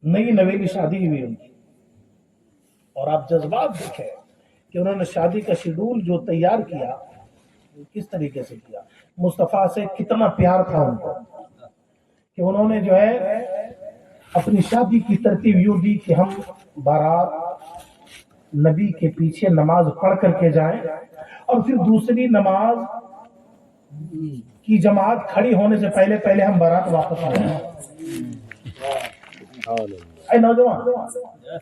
نئی نویلی شادی ہوئی ان کی، اور آپ جذبات دیکھیں کہ انہوں نے شادی کا شیڈول جو تیار کیا کس طریقے سے کیا. مصطفیٰ سے کتنا پیار تھا ان کو کہ انہوں نے جو ہے اپنی شادی کی ترتیب یوں دی کہ ہم بارات نبی کے پیچھے نماز پڑھ کر کے جائیں اور پھر دوسری نماز کی جماعت کھڑی ہونے سے پہلے ہم بارات واپس آ جائیں. اے نوجوان،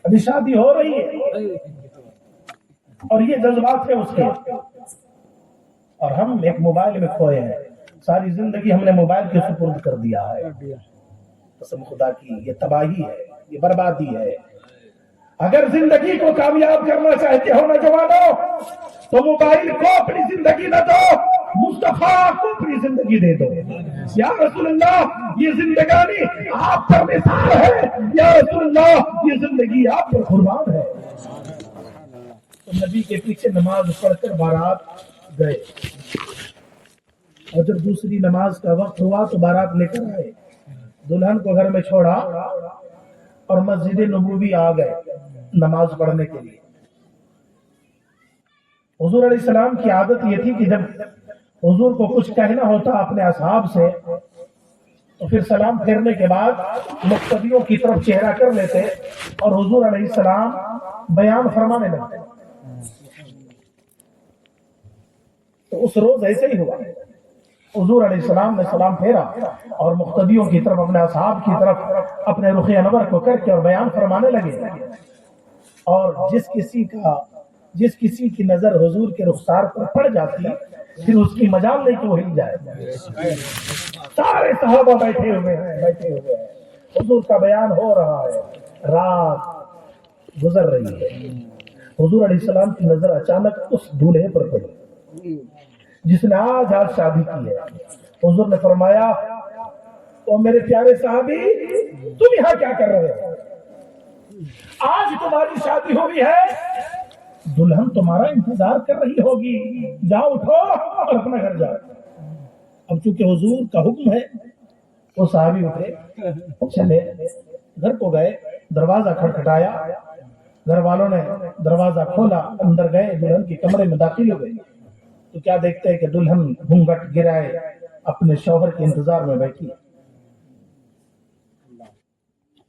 ابھی شادی ہو رہی ہے اور یہ جذبات ہے اس کے، اور ہم ایک موبائل میں کھوئے ہیں. ساری زندگی ہم نے موبائل کے سپرد کر دیا ہے. قسم خدا کی یہ تباہی ہے، یہ بربادی ہے. اگر زندگی کو کامیاب کرنا چاہتے ہو نوجوانوں تو موبائل کو اپنی زندگی نہ دو، مصطفیٰ کو اپنی زندگی دے دو. یا رسول اللہ یہ زندگانی آپ پر نثار ہے، یا رسول اللہ یہ زندگی آپ پر قربان ہے. تو نبی کے پیچھے نماز پڑھ کر بارات گئے، اور جب دوسری نماز کا وقت ہوا تو بارات لے کر آئے، دلہن کو گھر میں چھوڑا اور مسجد نبوی آ گئے نماز پڑھنے کے لیے. حضور علیہ السلام کی عادت یہ تھی کہ جب حضور کو کچھ کہنا ہوتا اپنے اصحاب سے تو پھر سلام پھیرنے کے بعد مقتدیوں کی طرف چہرہ کر لیتے اور حضور علیہ السلام بیان فرمانے لگتے. تو اس روز ایسے ہی ہوا، حضور علیہ السلام نے سلام پھیرا اور مقتدیوں کی طرف اپنے اصحاب کی طرف اپنے رخ انور کو کر کے اور بیان فرمانے لگے. اور جس کسی کی نظر حضور کے رخسار پر پڑ جاتی پھر اس کی مجال نہیں کہ وہ ہل جائے. سارے صحابہ بیٹھے ہوئے ہیں، حضور کا بیان ہو رہا ہے، رات گزر رہی ہے. حضور علیہ السلام کی نظر اچانک اس دولہے پر پڑی جس نے آج شادی کی ہے. حضور نے فرمایا او میرے پیارے صحابی، تم یہاں کیا کر رہے ہو؟ آج تمہاری شادی ہوئی ہے، دلہن تمہارا انتظار کر رہی ہوگی، جاؤ اٹھو اور اپنا گھر جاؤ. اب چونکہ حضور کا حکم ہے وہ صحابی اٹھے، چلے گھر کو گئے، دروازہ کھٹکھٹایا، گھر والوں نے دروازہ کھولا، اندر گئے، دلہن کے کمرے میں داخل ہو گئے تو کیا دیکھتے ہیں کہ دلہن گھونگھٹ گرائے اپنے شوہر کے انتظار میں بیٹھی.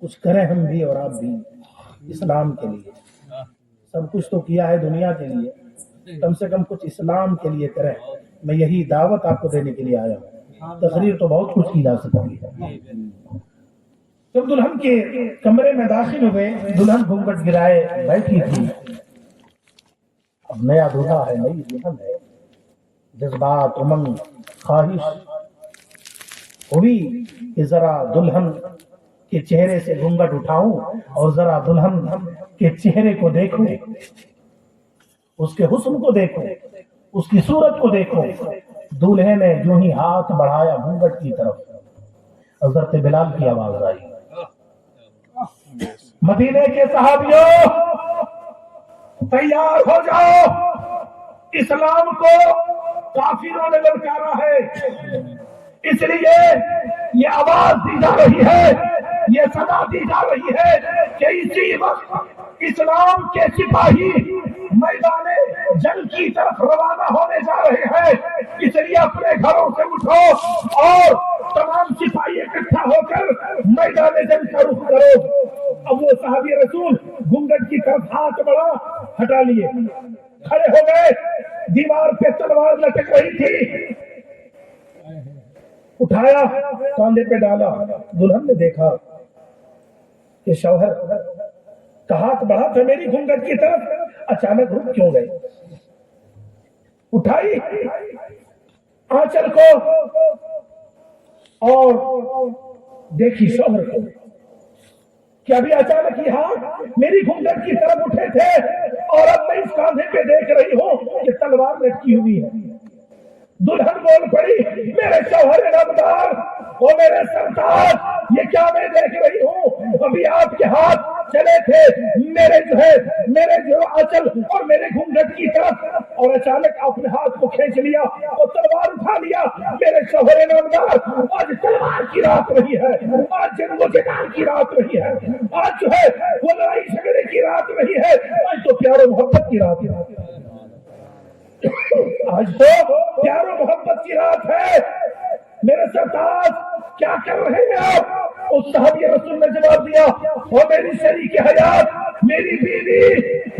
کچھ کریں ہم بھی اور آپ بھی اسلام کے لیے. سب کچھ تو کیا ہے دنیا کے لیے، کم سے کم کچھ اسلام کے لیے کریں. میں یہی دعوت آپ کو دینے کے لیے آیا ہوں. تقریر تو بہت کچھ کی جا سکتی ہے. جب دلہن کے کمرے میں داخل ہوئے، دلہن گھونگھٹ گرائے بیٹھی تھی. اب نیا دلہا ہے، نئی دلہن ہے، جذبات، امنگ، خواہش ہوئی کہ ذرا دلہن کے چہرے سے گھونگھٹ اٹھاؤں اور ذرا دلہن کے چہرے کو دیکھوں، اس کے حسن کو دیکھوں، اس کی صورت کو دیکھوں. دولہے نے جو ہی ہاتھ بڑھایا گھونگھٹ کی طرف، حضرت بلال کی آواز آئی، مدینے کے صحابیوں تیار ہو جاؤ، اسلام کو کافروں نے للکارا ہے. اس لیے یہ آواز دی جا رہی ہے، یہ صدا دی جا رہی ہے کہ اسی وقت اسلام کے سپاہی میدان جنگ کی طرف روانہ ہونے جا رہے ہیں. اس لیے اپنے گھروں سے اٹھو اور تمام سپاہی اکٹھا ہو کر میدان جنگ کا رخ کرو. اب وہ صحابی رسول گھونگھٹ کی طرف ہاتھ بڑھا، ہٹا لیے، کھڑے ہو گئے. دیوار پہ تلوار لٹک رہی تھی، اٹھایا، کاندھے پہ ڈالا. دلہن نے دیکھا کہ شوہر کا ہاتھ بڑھا تھا میری گھونگھٹ کی طرف، اچانک رک کیوں گئے. اٹھائی آنچل کو اور دیکھی شوہر کو کہ ابھی اچانک یہ ہاتھ میری گھونگھٹ کی طرف اٹھے تھے اور اب میں اس کاندھے پہ دیکھ رہی ہوں کہ تلوار لٹکی ہوئی ہے. دلہن بول پڑی، میرے شوہر نامدار، وہ میرے سرتاج، یہ کیا میں دیکھ رہی ہوں؟ ابھی آپ کے ہاتھ چلے تھے میرے جو آنچل اور میرے گھونگھٹ کی طرف، اور اچانک اپنے ہاتھ کو کو کھینچ لیا اور تلوار اٹھا لیا. میرے شوہر نامدار، آج تلوار کی رات نہیں ہے، آج جنگ و جدال کی رات نہیں ہے، آج جو ہے وہ لڑائی جھگڑے کی رات نہیں ہے، آج تو پیار و محبت کی رات ہے. آج تو پیار و محبت کی رات ہے. میرے سرتاج کیا کر رہے ہیں آپ؟ اس صحابی رسول نے جواب دیا، وہ میری شریک حیات، میری بیوی،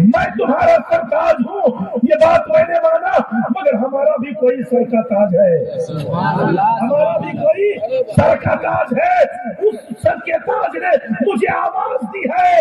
میں تمہارا سرتاج ہوں، یہ بات میں نے مانا، مگر ہمارا بھی کوئی سر کا تاج ہے، ہمارا بھی کوئی سر کا تاج ہے. اس سر کے تاج نے مجھے آواز دی ہے،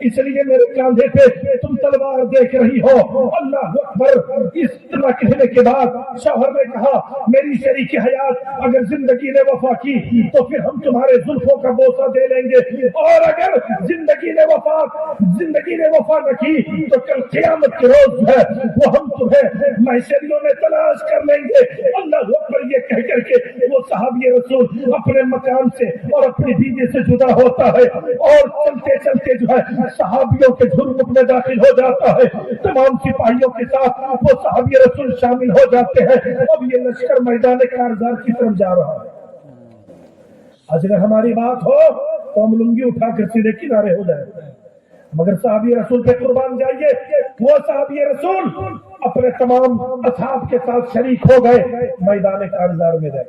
اس لیے میرے کاندھے پہ تم تلوار دیکھ رہی ہو. اللہ اکبر. اس طرح کہنے کے بعد شوہر نے کہا، میری شریک حیات، اگر زندگی نے وفا کی تو پھر ہم تمہارے زلفوں کا بوسہ دے لیں گے، اور اگر زندگی نے وفا نہ کی تو کل قیامت کے روز جو ہے وہ ہم تمہیں محشریوں میں تلاش کر لیں گے. اللہ اکبر. یہ کہہ کر کے وہ صحابی رسول اپنے مکان سے اور اپنی بیوی سے جدا ہوتا ہے اور چلتے چلتے جو ہے صحابیوں کے جھرمٹ میں داخل ہو جاتا ہے. تمام سپاہیوں کے ساتھ وہ صحابی رسول شامل ہو جاتے ہیں. اب یہ لشکر میدان کارزار کی طرف جا رہا ہے. آج اگر ہماری بات ہو تو ہم لنگی اٹھا کر سیدھے کنارے ہو جائیں، مگر صحابی رسول پہ قربان جائیے. وہ صحابی رسول اپنے تمام اصحاب کے ساتھ شریک ہو گئے، میدان کارزار میں گئے.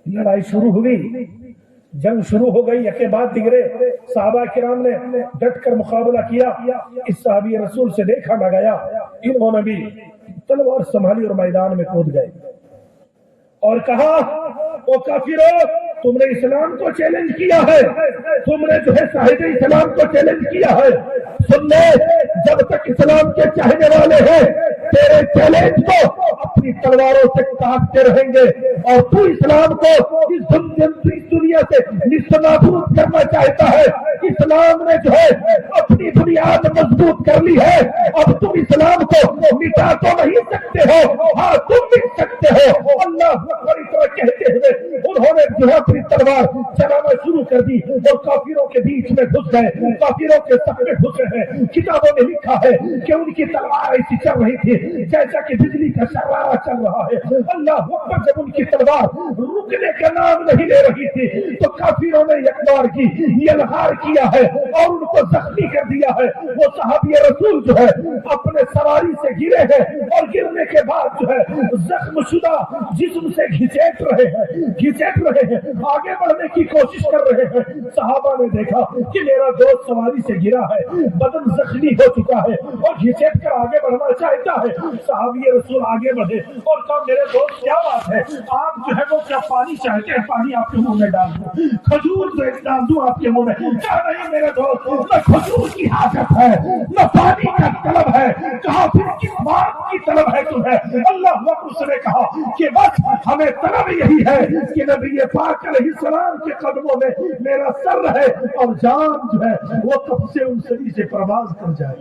لڑائی شروع ہوئی، جنگ شروع ہو گئی. یکے بعد دیگرے صحابہ کرام نے ڈٹ کر مقابلہ کیا. اس صحابی رسول سے دیکھا نہ گیا، انہوں نے بھی تلوار سنبھالی اور میدان میں کود گئے اور کہا، او کافرو، تم نے اسلام کو چیلنج کیا ہے، تم نے جو ہے صاحب اسلام کو چیلنج کیا ہے. سن لے، جب تک اسلام کے چاہنے والے ہیں تیرے چیلنج کو اپنی تلواروں سے کاٹتے رہیں گے، اور تو اسلام کو اس دنیا سے نصف نابود کرنا چاہتا ہے. اسلام نے جو ہے اپنی بنیاد مضبوط کر لی ہے، اب تم اسلام کو مٹا تو نہیں سکتے ہو، ہاں تم مٹ سکتے ہو. اللہ اکبر. کہتے ہوئے انہوں نے جو ہے اپنی تلوار چلانا شروع کر دی اور کافروں کے بیچ میں گھس گئے، کافروں کے صف میں گھسے ہیں. کتابوں میں لکھا ہے کہ ان کی تلوار ایسی چل رہی تھی جیسا کہ بجلی کا شرارہ چل رہا ہے. اللہ اکبر. جب ان کی تلوار رکنے کا نام نہیں لے رہی تھی تو کافروں نے یکبار کی یلغار کیا ہے اور ان کو زخمی کر دیا ہے. وہ صحابی رسول جو ہے اپنے سواری سے گرے ہیں اور گرنے کے بعد جو ہے زخم شدہ جسم سے گھسیٹ رہے ہیں، آگے بڑھنے کی کوشش کر رہے ہیں. صحابہ نے دیکھا کہ میرا دوست سواری سے گرا ہے، بدن زخمی ہو چکا ہے اور گھسیٹ کر آگے بڑھنا چاہتا ہے. صحابی رسول آگے بڑھے اور کہا، میرے دوست کیا بات ہے، آپ جو ہے وہ کیا پانی چاہتے ہیں؟ پانی آپ کے منہ میں ڈال دوں، کھجور ڈال دوں آپ کے منہ میں؟ کیا نہیں میرے دوست، نہ کھجور کی حاجت ہے نہ پانی کا طلب ہے. کہا، پھر کس بات کی طلب ہے تمہیں؟ اللہ اس نے کہا کہ بس ہمیں طلب یہی ہے کہ نبی پاک علیہ السلام کے قدموں میں میرا سر رہے اور جان جو ہے وہ کب سے ان سری سے پرواز کر جائے.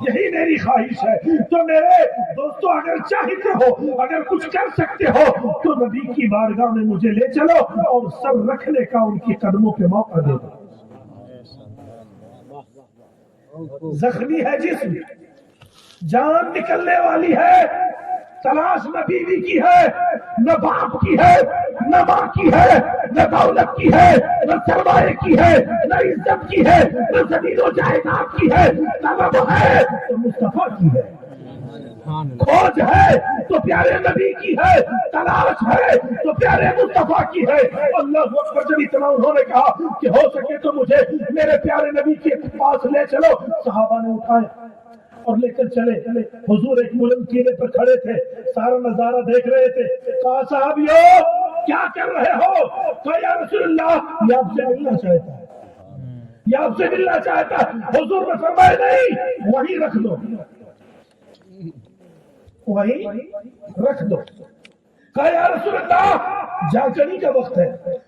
یہی میری خواہش ہے. تو میرے دوستو، اگر چاہتے ہو، اگر کچھ کر سکتے ہو تو نبی کی بارگاہ میں مجھے لے چلو اور سر رکھنے کا ان کی قدموں پہ موقع دے دو. زخمی ہے جسم، جان نکلنے والی ہے، تلاش نہ بیوی کی ہے، نہ باپ کی ہے، نہ ماں کی ہے، نہ دولت کی ہے، نہ سرمایہ کی ہے، نہ عزت کی ہے، نہ زمین و جائیداد کی ہے. طلب ہے تو مصطفیٰ کی ہے، کھوج ہے تو پیارے نبی کی ہے، تلاش ہے تو پیارے مصطفیٰ کی ہے. اللہ اکبر. جب اتنا انہوں نے کہا کہ ہو سکے تو مجھے میرے پیارے نبی کے پاس لے چلو، صحابہ نے اٹھائے اور لے کر چلے. حضور ایک ملم کیلے پر کھڑے تھے، سارا نظارہ دیکھ رہے تھے. کہا، صحابیو کیا کر رہے ہو؟ کہا، یا رسول اللہ، یہ آپ سے ملنا چاہتا ہے، یہ آپ سے ملنا چاہتا ہے. حضور نے فرمایا، نہیں، وہی رکھ دو، وہی رکھ دو. کہا، یا رسول اللہ، جاگنے کا وقت ہے،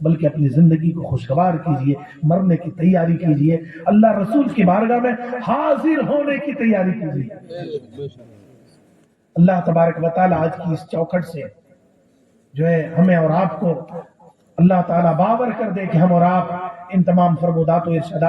بلکہ اپنی زندگی کو خوشگوار کیجئے، مرنے کی تیاری کیجئے، اللہ رسول کی بارگاہ میں حاضر ہونے کی تیاری کیجئے۔ اللہ تبارک و تعالی آج کی اس چوکھٹ سے جو ہے ہمیں اور آپ کو اللہ تعالیٰ باور کر دے کہ ہم اور آپ ان تمام فرمودات و ارشادات